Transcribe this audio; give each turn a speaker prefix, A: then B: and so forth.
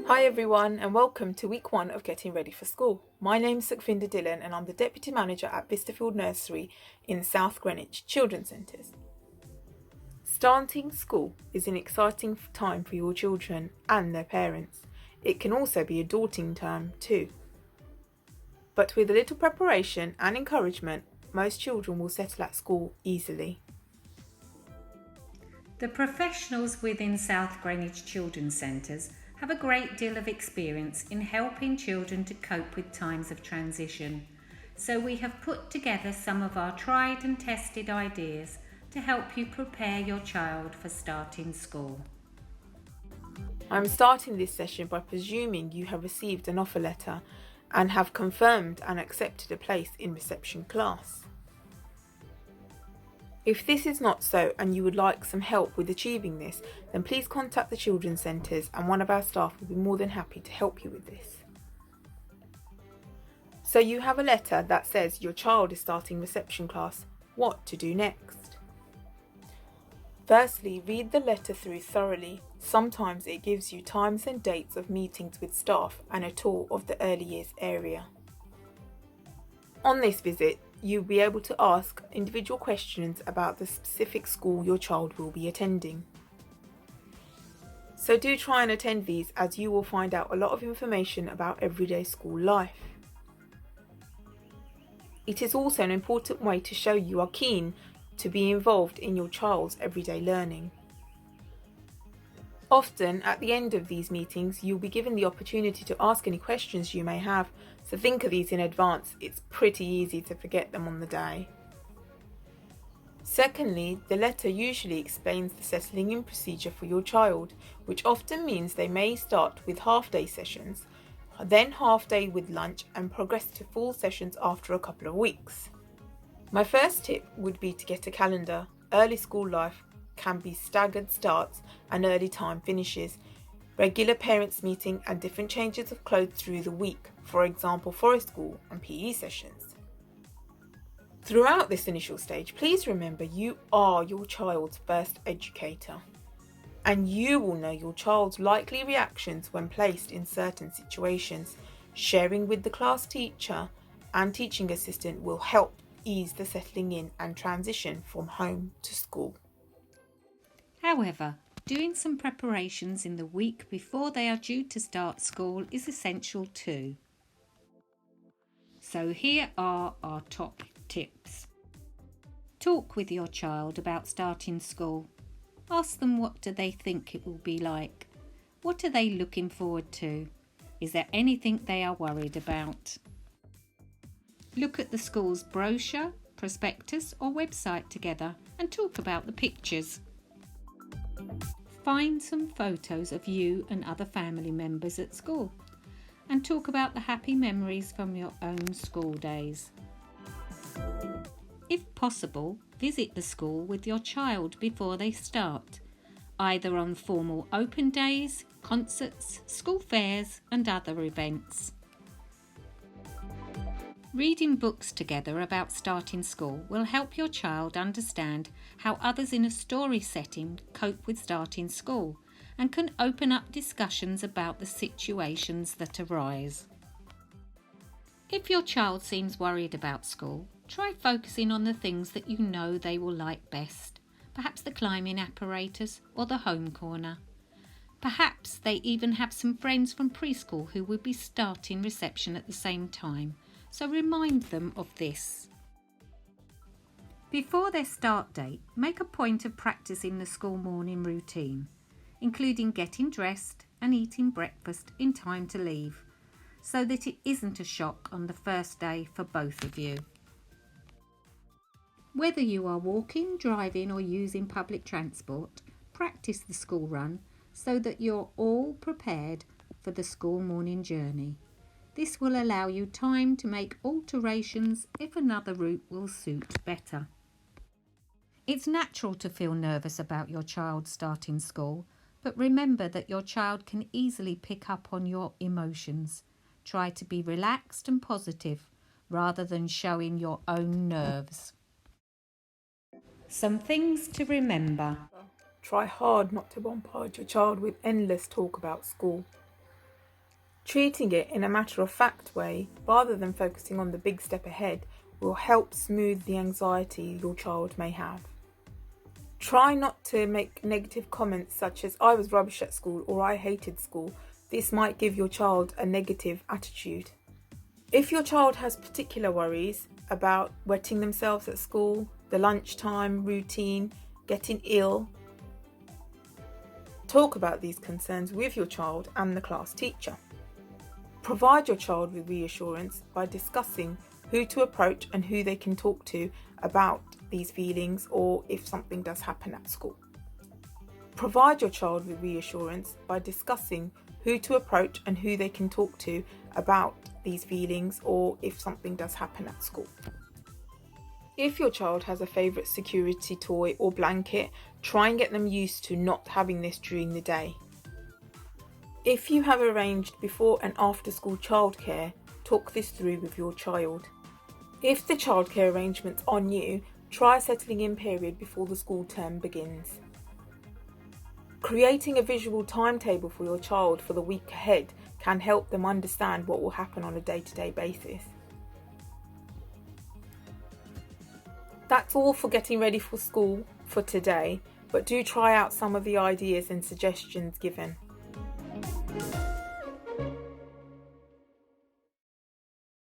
A: Hi everyone and welcome to week 1 of Getting Ready for School. My name's Sukhvinder Dhillon and I'm the Deputy Manager at Vistafield Nursery in South Greenwich Children's Centres. Starting school is an exciting time for your children and their parents. It can also be a daunting time too. But with a little preparation and encouragement, most children will settle at school easily.
B: The professionals within South Greenwich Children's Centres have a great deal of experience in helping children to cope with times of transition. So we have put together some of our tried and tested ideas to help you prepare your child for starting school.
A: I'm starting this session by presuming you have received an offer letter and have confirmed and accepted a place in reception class. If this is not so and you would like some help with achieving this, then please contact the Children's Centres and one of our staff will be more than happy to help you with this. So you have a letter that says your child is starting reception class. What to do next? Firstly, read the letter through thoroughly. Sometimes it gives you times and dates of meetings with staff and a tour of the early years area. On this visit, you'll be able to ask individual questions about the specific school your child will be attending. So do try and attend these as you will find out a lot of information about everyday school life. It is also an important way to show you are keen to be involved in your child's everyday learning. Often, at the end of these meetings, you'll be given the opportunity to ask any questions you may have, so think of these in advance. It's pretty easy to forget them on the day. Secondly, the letter usually explains the settling in procedure for your child, which often means they may start with half-day sessions, then half-day with lunch and progress to full sessions after a couple of weeks. My first tip would be to get a calendar. Early school life can be staggered starts and early time finishes, regular parents meeting and different changes of clothes through the week, for example forest school and PE sessions. Throughout this initial stage, please remember you are your child's first educator and you will know your child's likely reactions when placed in certain situations. Sharing with the class teacher and teaching assistant will help ease the settling in and transition from home to school.
B: However, doing some preparations in the week before they are due to start school is essential too. So here are our top tips. Talk with your child about starting school. Ask them what do they think it will be like. What are they looking forward to? Is there anything they are worried about? Look at the school's brochure, prospectus or website together and talk about the pictures. Find some photos of you and other family members at school and talk about the happy memories from your own school days. If possible, visit the school with your child before they start, either on formal open days, concerts, school fairs and other events. Reading books together about starting school will help your child understand how others in a story setting cope with starting school and can open up discussions about the situations that arise. If your child seems worried about school, try focusing on the things that you know they will like best, perhaps the climbing apparatus or the home corner. Perhaps they even have some friends from preschool who will be starting reception at the same time. So remind them of this. Before their start date, make a point of practicing the school morning routine, including getting dressed and eating breakfast in time to leave, so that it isn't a shock on the first day for both of you. Whether you are walking, driving or using public transport, practice the school run so that you're all prepared for the school morning journey. This will allow you time to make alterations if another route will suit better. It's natural to feel nervous about your child starting school, but remember that your child can easily pick up on your emotions. Try to be relaxed and positive rather than showing your own nerves. Some things to remember.
A: Try hard not to bombard your child with endless talk about school. Treating it in a matter-of-fact way, rather than focusing on the big step ahead, will help smooth the anxiety your child may have. Try not to make negative comments such as "I was rubbish at school" or "I hated school." This might give your child a negative attitude. If your child has particular worries about wetting themselves at school, the lunchtime routine, getting ill, talk about these concerns with your child and the class teacher. Provide your child with reassurance by discussing who to approach and who they can talk to about these feelings or if something does happen at school. Provide your child with reassurance by discussing who to approach and who they can talk to about these feelings or if something does happen at school. If your child has a favourite security toy or blanket, try and get them used to not having this during the day. If you have arranged before and after school childcare, talk this through with your child. If the childcare arrangements are new, try a settling in period before the school term begins. Creating a visual timetable for your child for the week ahead can help them understand what will happen on a day-to-day basis. That's all for getting ready for school for today, but do try out some of the ideas and suggestions given.